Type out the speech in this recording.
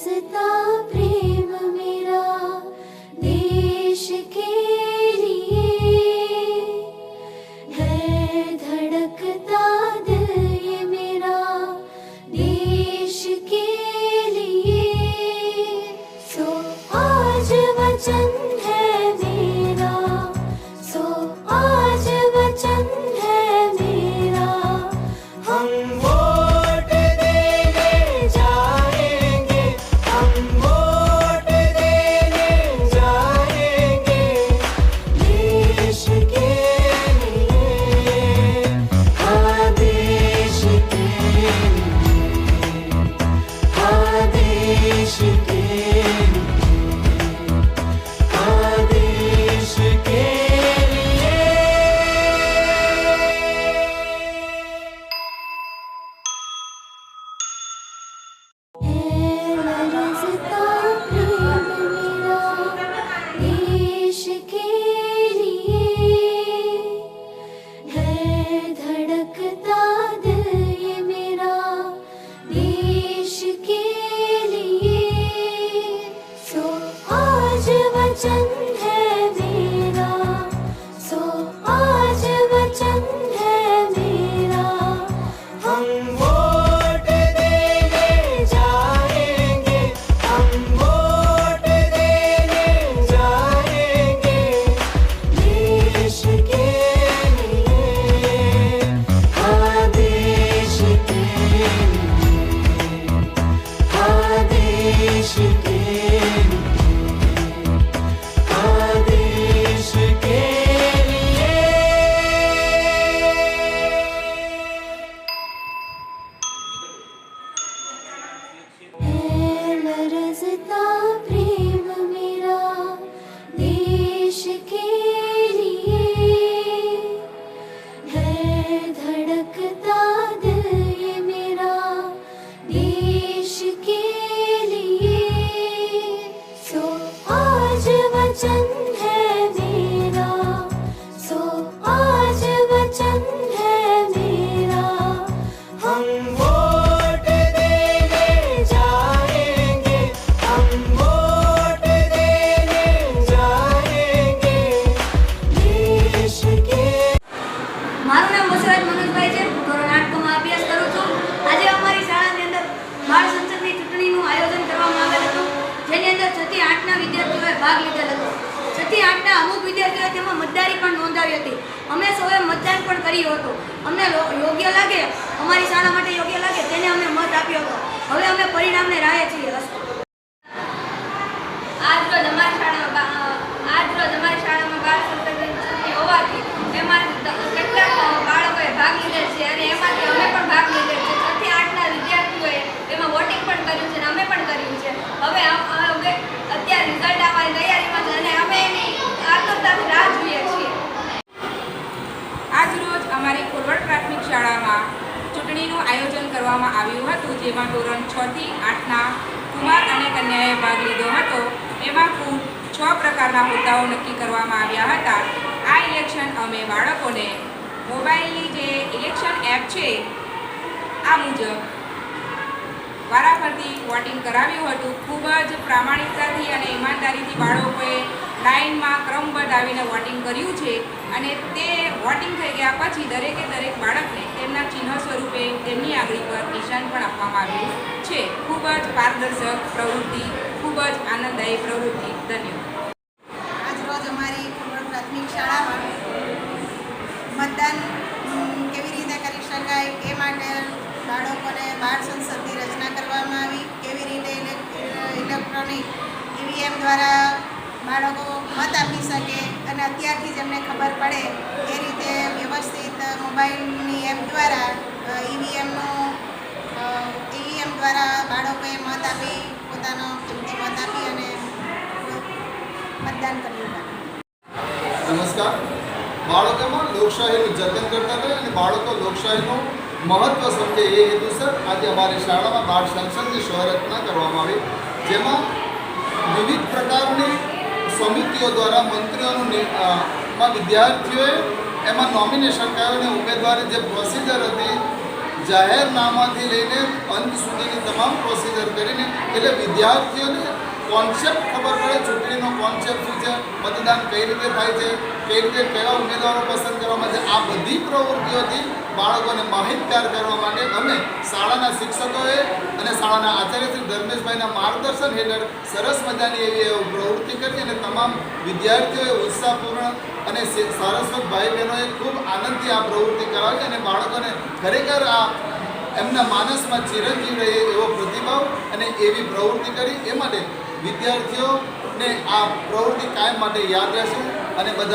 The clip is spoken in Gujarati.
लरजता प्रेम मेरा देश के लिए है, धड़कता दिल ये मेरा देश के लिए। सो आज वचन है मेरा, सो आज वचन है मेरा, हम वोट देने जाएंगे, हम वोट देने जाएंगे देश के लिए, हाँ देश के लिए, हाँ देश के लिए, हाँ देश के लिए। है लरजता प्रेम मेरा देश के लिए, है धड़कता दिल ये मेरा देश के लिए। सो आज वचन है मेरा, सो आज वचन है मेरा, हम वोट देने जाएंगे, हम वोट देने जाएंगे देश के लिए, हाँ देश के लिए, हाँ देश के लिए, हाँ देश के लिए। है लरजता प्रेम मेरा देश के लिए, है धड़कता दिल ये मेरा देश के लिए। सो आज वचन है मेरा, सो आज वचन है मेरा, हम वोट देने जाएंगे, हम वोट देने जाएंगे देश के। મારું નામ વસરાજ મનોજભાઈ છે. હું ધોરણ 8 માં અભ્યાસ કરું છું. આજે અમારી શાળાની અંદર બાળ સંસદની ચૂંટણીનું આયોજન કરવામાં આવેલ હતું, જેની અંદર 6 થી 8 ના વિદ્યાર્થીઓએ ભાગ લીધેલ હતો. 6 થી 8 ના અમુક વિદ્યાર્થીઓએ તેમાં મતદારી પણ નોંધાવી હતી. અમે સૌએ મતદાન પણ કર્યું હતું. અમને યોગ્ય લાગે, અમારી શાળા માટે યોગ્ય લાગે તેને અમે મત આપ્યો હતો. હવે અમે પરિણામને રાહે છીએ. આજરોજ અમારી શાળામાં બાળ સંસદની ચૂંટણી હોવાથી એમાં કેટલાક બાળકોએ ભાગ લીધેલ છે અને એમાંથી અમે પણ ભાગ લીધેલ છે. 6 થી 8 ના વિદ્યાર્થીઓએ એમાં વોટિંગ પણ કર્યું છે અને અમે પણ કર્યું છે. હવે અત્યારે રિઝલ્ટ આવવાની તૈયારીમાં છે અને અમે એની આતુરતાથી રાહ જોઈએ છીએ. આજરોજ અમારી કોરવડ પ્રાથમિક શાળામાં ચૂંટણીનું આયોજન કરવામાં આવ્યું હતું, જેમાં ધોરણ 6 થી 8ના કુમાર અને કન્યાએ ભાગ લીધો હતો. એમાં કુલ 6 પ્રકારના હોદ્દાઓ નક્કી કરવામાં આવ્યા હતા. આ ઇલેક્શન અમે બાળકોને મોબાઈલની જે ઇલેક્શન એપ છે આ મુજબ વારાફરતી વોટિંગ કરાવ્યું હતું. ખૂબ જ પ્રામાણિકતાથી અને ઈમાનદારીથી બાળકોએ લાઇનમાં ક્રમબદ્ધ આવીને વોટિંગ કર્યું છે અને તે વોટિંગ થઈ ગયા પછી દરેકે દરેક બાળકને તેમના ચિહ્ન સ્વરૂપે તેમની આંગળી પર નિશાન પણ આપવામાં આવ્યું છે. ખૂબ જ પારદર્શક પ્રવૃત્તિ, ખૂબ જ આનંદદાયી પ્રવૃત્તિ. ધન્યવાદ. આજરોજ અમારી કોરવડ પ્રાથમિક શાળામાં મતદાન કેવી રીતે કરી શકાય એ માટે બાળકોને બાળ સંસદની રચના કરવામાં આવી. કેવી રીતે ઇલેક્ટ્રોનિક ઈવીએમ દ્વારા બાળકો મત આપી શકે અને અત્યારથી જ એમને ખબર પડે એ રીતે વ્યવસ્થિત મોબાઈલની એપ દ્વારા ઈવીએમ દ્વારા બાળકોએ મત આપી, પોતાનો કિંમતી મત આપી અને મતદાન કર્યું. નમસ્કાર. બાળકોમાં લોકશાહીનું જતન કરતા રહે અને બાળકો લોકશાહીનું મહત્વ સમજે એ હેતુસર આજે અમારી શાળામાં બાળ સંસદની શરૂઆત કરવામાં આવી, જેમાં વિવિધ પ્રકારની સમિતિઓ દ્વારા મંત્રીઓનું વિદ્યાર્થીઓએ એમાં નોમિનેશન કર્યું અને ઉમેદવારી જે પ્રોસિજર હતી જાહેરનામાથી લઈને અંત સુધીની તમામ પ્રોસિજર કરીને એટલે વિદ્યાર્થીઓને કોન્સેપ્ટ ખબર પડે, ચૂંટણીનો કોન્સેપ્ટ શું છે, મતદાન કઈ રીતે થાય છે, કઈ રીતે કેવા ઉમેદવારો પસંદ કરવામાં છે, આ બધી પ્રવૃત્તિઓથી બાળકોને માહિતગાર કરવા માટે અમે શાળાના શિક્ષકોએ અને શાળાના આચાર્ય શ્રી ધર્મેશભાઈના માર્ગદર્શન હેઠળ સરસ મજાની એવી પ્રવૃત્તિ કરી અને તમામ વિદ્યાર્થીઓએ ઉત્સાહપૂર્ણ અને સારસ્વત ભાઈ બહેનોએ ખૂબ આનંદથી આ પ્રવૃત્તિ કરાવી અને બાળકોને ખરેખર આ એમના માનસમાં ચિરંજીવ રહે એવો પ્રતિભાવ અને એવી પ્રવૃત્તિ કરી. એ માટે વિદ્યાર્થીઓને આ પ્રવૃત્તિ કાયમ માટે યાદ રહેશે અને બધા